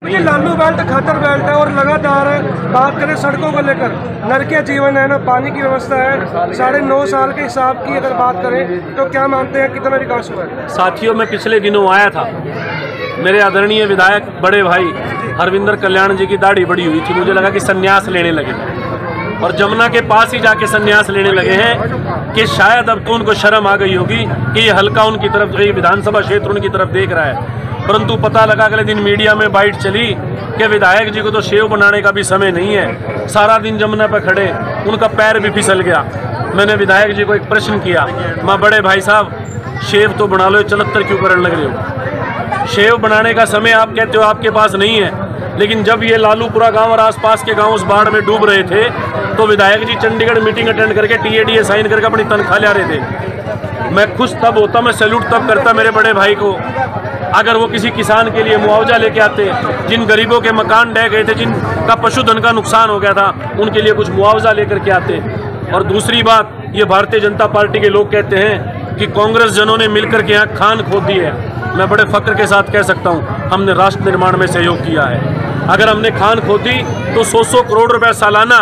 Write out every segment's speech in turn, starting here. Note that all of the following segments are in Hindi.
ये लालू बेल्ट खतर बेल्ट है और लगातार बात करें सड़कों को लेकर नरकीय जीवन है ना, पानी की व्यवस्था है 9.5 साल के हिसाब की अगर बात करें तो क्या मानते हैं कितना विकास हुआ है? साथियों, मैं पिछले दिनों आया था, मेरे आदरणीय विधायक बड़े भाई हरविंदर कल्याण जी की दाढ़ी बड़ी हुई थी, मुझे लगा कि संन्यास लेने लगे और जमुना के पास ही जाके संन्यास लेने लगे हैं कि शायद अब तो उनको शर्म आ गई होगी कि ये हल्का उनकी तरफ, ये विधानसभा क्षेत्र उनकी तरफ देख रहा है। परंतु पता लगा अगले दिन मीडिया में बाइट चली कि विधायक जी को तो शेव बनाने का भी समय नहीं है, सारा दिन जमुना पर खड़े, उनका पैर भी फिसल गया। मैंने विधायक जी को एक प्रश्न किया, माँ बड़े भाई साहब शेव तो बना लो, चलत्तर क्यों करने लग रहे हो? शेव बनाने का समय आप कहते हो आपके पास नहीं है, लेकिन जब ये लालूपुरा गांव और आसपास के गांव उस बाढ़ में डूब रहे थे तो विधायक जी चंडीगढ़ मीटिंग अटेंड करके TADA साइन करके अपनी तनख्वाह ले रहे थे। मैं खुश तब होता, मैं सैल्यूट तब करता मेरे बड़े भाई को अगर वो किसी किसान के लिए मुआवजा लेके आते, जिन गरीबों के मकान ढह गए थे, जिनका पशुधन का नुकसान हो गया था, उनके लिए कुछ मुआवजा लेकर के आते। और दूसरी बात, ये भारतीय जनता पार्टी के लोग कहते हैं कि कांग्रेस जनों ने मिलकर के यहाँ खान खोद दी है। मैं बड़े फक्र के साथ कह सकता हूँ हमने राष्ट्र निर्माण में सहयोग किया है। अगर हमने खान खोदी तो 100 करोड़ रुपए सालाना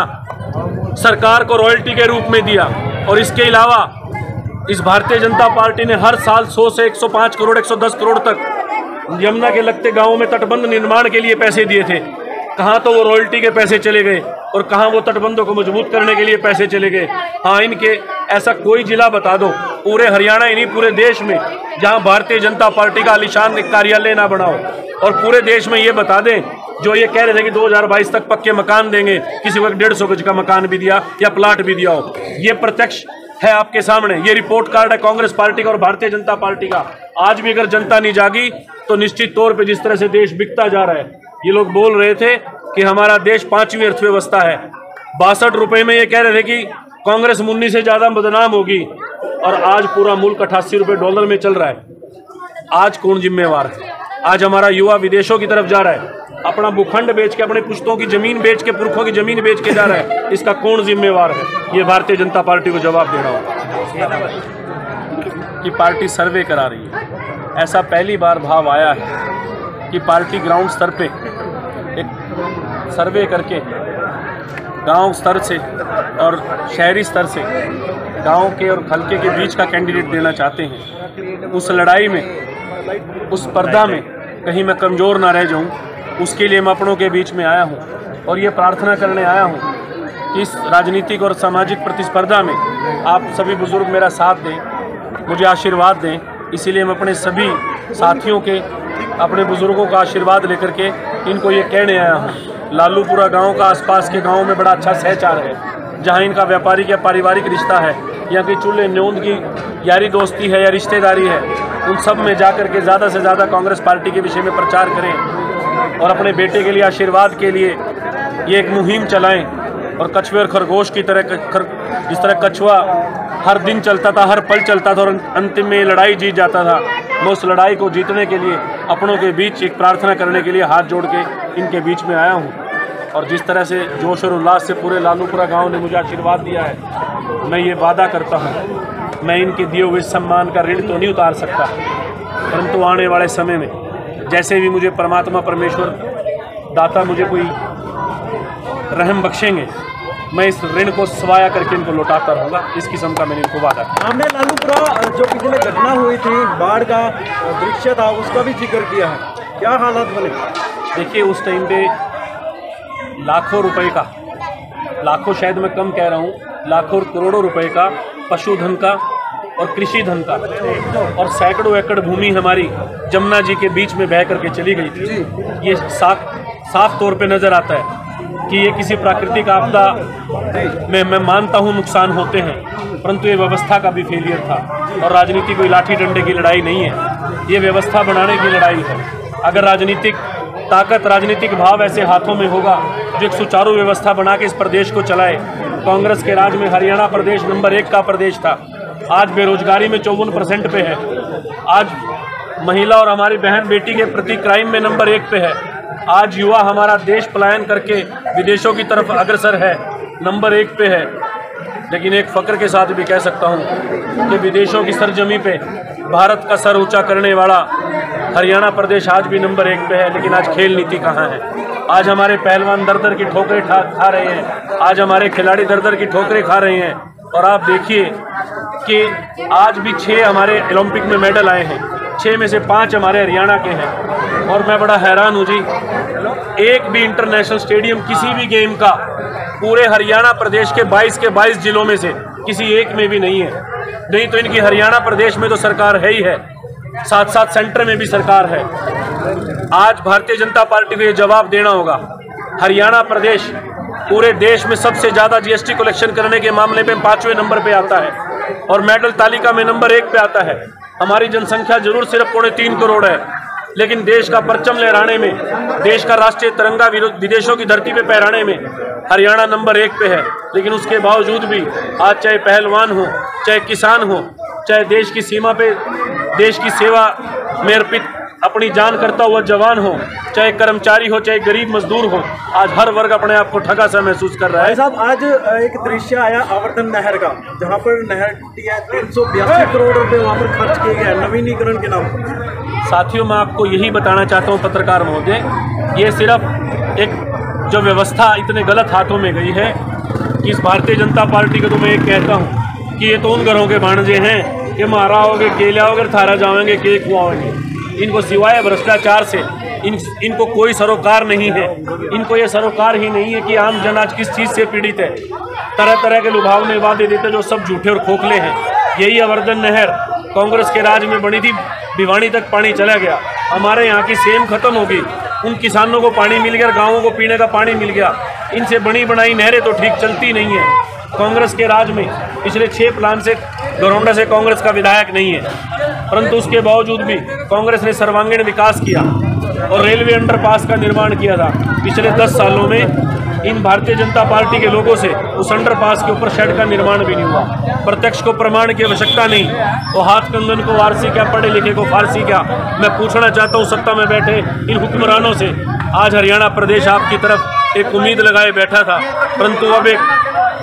सरकार को रॉयल्टी के रूप में दिया, और इसके अलावा इस भारतीय जनता पार्टी ने हर साल 100 से 105 करोड़ 110 करोड़ तक यमुना के लगते गांवों में तटबंध निर्माण के लिए पैसे दिए थे। कहाँ तो वो रॉयल्टी के पैसे चले गए और कहाँ वो तटबंधों को मजबूत करने के लिए पैसे चले गए। हाँ, इनके ऐसा कोई जिला बता दो पूरे हरियाणा ही नहीं पूरे देश में जहाँ भारतीय जनता पार्टी का आलीशान कार्यालय ना बनाओ, और पूरे देश में ये बता दें जो ये कह रहे थे कि 2022 तक पक्के मकान देंगे, किसी को 150 गज का मकान भी दिया या प्लाट भी दिया हो। ये प्रत्यक्ष है आपके सामने, ये रिपोर्ट कार्ड है कांग्रेस पार्टी का और भारतीय जनता पार्टी का। आज भी अगर जनता नहीं जागी तो निश्चित तौर पे जिस तरह से देश बिकता जा रहा है, ये लोग बोल रहे थे कि हमारा देश 5वीं अर्थव्यवस्था है, 62 रुपए में ये कह रहे थे कि कांग्रेस मुन्नी से ज्यादा बदनाम होगी, और आज पूरा मुल्क 88 रुपए डॉलर में चल रहा है। आज कौन जिम्मेवार है? आज हमारा युवा विदेशों की तरफ जा रहा है, अपना भूखंड बेच के, अपने पुश्तों की जमीन बेच के, पुरखों की जमीन बेच के जा रहा है। इसका कौन जिम्मेवार है? ये भारतीय जनता पार्टी को जवाब देना होगा कि पार्टी सर्वे करा रही है। ऐसा पहली बार भाव आया है कि पार्टी ग्राउंड स्तर पे एक सर्वे करके गांव स्तर से और शहरी स्तर से गांव के और हल्के के बीच का कैंडिडेट देना चाहते हैं। उस लड़ाई में, उस स्पर्धा में कहीं मैं कमज़ोर ना रह जाऊं, उसके लिए मैं अपनों के बीच में आया हूं और ये प्रार्थना करने आया हूं कि इस राजनीतिक और सामाजिक प्रतिस्पर्धा में आप सभी बुजुर्ग मेरा साथ दें, मुझे आशीर्वाद दें। इसीलिए मैं अपने सभी साथियों के, अपने बुजुर्गों का आशीर्वाद लेकर के इनको ये कहने आया हूँ, लालूपुरा गांव का आसपास के गांव में बड़ा अच्छा सहचार है, जहाँ इनका व्यापारिक या पारिवारिक रिश्ता है, यहाँ की चूल्हे न्योंद की यारी दोस्ती है या रिश्तेदारी है, उन सब में जाकर के ज़्यादा से ज़्यादा कांग्रेस पार्टी के विषय में प्रचार करें और अपने बेटे के लिए आशीर्वाद के लिए ये एक मुहिम चलाएं। और कछुए और खरगोश की तरह जिस तरह कछुआ हर दिन चलता था, हर पल चलता था और अंतिम में लड़ाई जीत जाता था, मैं उस लड़ाई को जीतने के लिए अपनों के बीच एक प्रार्थना करने के लिए हाथ जोड़ के इनके बीच में आया हूँ। और जिस तरह से जोश और उल्लास से पूरे लालूपुरा गांव ने मुझे आशीर्वाद दिया है, मैं ये वादा करता हूँ मैं इनके दिए हुए सम्मान का ऋण तो नहीं उतार सकता, परंतु आने वाले समय में जैसे भी मुझे परमात्मा परमेश्वर दाता मुझे कोई रहम बख्शेंगे, मैं इस ऋण को सवाया करके इनको लौटाता रहूँगा। इस किस्म का मैंने इनको वादा किया। हमने लालूपुरा जो पिछले घटना हुई थी, बाढ़ का दृश्य था, उसका भी जिक्र किया है, क्या हालात बने? देखिए, उस टाइम पे लाखों रुपए का, लाखों शायद मैं कम कह रहा हूँ, लाखों करोड़ों रुपए का पशुधन का और कृषि धन का और सैकड़ों एकड़ भूमि हमारी जमुना जी के बीच में बह करके चली गई थी। ये साफ तौर पे नज़र आता है कि ये किसी प्राकृतिक आपदा में मैं मानता हूँ नुकसान होते हैं, परंतु ये व्यवस्था का भी फेलियर था और राजनीति कोई लाठी डंडे की लड़ाई नहीं है, ये व्यवस्था बनाने की लड़ाई है। अगर राजनीतिक ताकत, राजनीतिक भाव ऐसे हाथों में होगा जो एक सुचारू व्यवस्था बना के इस प्रदेश को चलाए। कांग्रेस के राज में हरियाणा प्रदेश नंबर 1 का प्रदेश था, आज बेरोजगारी में 54% पे है, आज महिला और हमारी बहन बेटी के प्रति क्राइम में नंबर 1 पे है, आज युवा हमारा देश पलायन करके विदेशों की तरफ अग्रसर है, नंबर 1 पे है। लेकिन एक फक्र के साथ भी कह सकता हूँ कि विदेशों की सरजमी पे भारत का सर ऊंचा करने वाला हरियाणा प्रदेश आज भी नंबर 1 पे है, लेकिन आज खेल नीति कहाँ है? आज हमारे पहलवान दर दर की ठोकरें खा रहे हैं, आज हमारे खिलाड़ी दर दर की ठोकरें खा रहे हैं। और आप देखिए कि आज भी 6 हमारे ओलंपिक में मेडल आए हैं, 6 में से 5 हमारे हरियाणा के हैं। और मैं बड़ा हैरान हूँ जी, एक भी इंटरनेशनल स्टेडियम किसी भी गेम का पूरे हरियाणा प्रदेश के 22 जिलों में से किसी एक में भी नहीं है। नहीं तो इनकी हरियाणा प्रदेश में तो सरकार है ही है, साथ साथ सेंटर में भी सरकार है। आज भारतीय जनता पार्टी को ये जवाब देना होगा। हरियाणा प्रदेश पूरे देश में सबसे ज़्यादा जीएसटी कलेक्शन करने के मामले में 5वें नंबर पे आता है और मेडल तालिका में नंबर 1 पे आता है। हमारी जनसंख्या जरूर सिर्फ 3.25 करोड़ है, लेकिन देश का परचम लहराने में, देश का राष्ट्रीय तिरंगा विदेशों की धरती पे फहराने में हरियाणा नंबर 1 पे है। लेकिन उसके बावजूद भी आज चाहे पहलवान हो, चाहे किसान हो, चाहे देश की सीमा पे देश की सेवा में अर्पित अपनी जान करता हुआ जवान हो, चाहे कर्मचारी हो, चाहे गरीब मजदूर हो, आज हर वर्ग अपने आप को ठगा सा महसूस कर रहा है। साहब, आज एक दृश्य आया आवर्धन नहर का, जहां पर नहर 382 करोड़ रुपए वहां पर खर्च किए गए नवीनीकरण के नाम पर। साथियों, मैं आपको यही बताना चाहता हूं पत्रकार महोदय, ये सिर्फ एक जो व्यवस्था इतने गलत हाथों में गई है कि इस भारतीय जनता पार्टी को तो मैं एक कहता हूँ कि ये तो उन घरों के भाणजे हैं कि मारा होगे, केला होगे, थारा जाओगे, केक खुआओगे। इनको सिवाय भ्रष्टाचार से इनको कोई सरोकार नहीं है। इनको ये सरोकार ही नहीं है कि आम जन आज किस चीज़ से पीड़ित है। तरह तरह के लुभावने वादे देते जो सब झूठे और खोखले हैं। यही आवर्धन नहर कांग्रेस के राज में बनी थी, भिवानी तक पानी चला गया, हमारे यहाँ की सेम खत्म होगी, उन किसानों को पानी मिल गया, गाँवों को पीने का पानी मिल गया। इनसे बनी बनाई नहरें तो ठीक चलती नहीं है। कांग्रेस के राज में पिछले 6 प्लान से घरौंडा से कांग्रेस का विधायक नहीं है, परंतु उसके बावजूद भी कांग्रेस ने सर्वांगीण विकास किया और रेलवे अंडरपास का निर्माण किया था। पिछले 10 सालों में इन भारतीय जनता पार्टी के लोगों से उस अंडरपास के ऊपर शेड का निर्माण भी नहीं हुआ। प्रत्यक्ष को प्रमाण की आवश्यकता नहीं, वो हाथ कंगन को वारसी क्या, पढ़े लिखे को फारसी क्या। मैं पूछना चाहता हूँ सत्ता में बैठे इन हुक्मरानों से, आज हरियाणा प्रदेश आपकी तरफ एक उम्मीद लगाए बैठा था, परंतु अब एक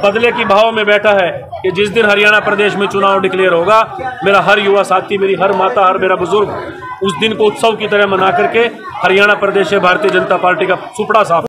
बदले की भाव में बैठा है कि जिस दिन हरियाणा प्रदेश में चुनाव डिक्लेयर होगा, मेरा हर युवा साथी, मेरी हर माता, हर मेरा बुजुर्ग उस दिन को उत्सव की तरह मना करके हरियाणा प्रदेश से भारतीय जनता पार्टी का सुपड़ा साफ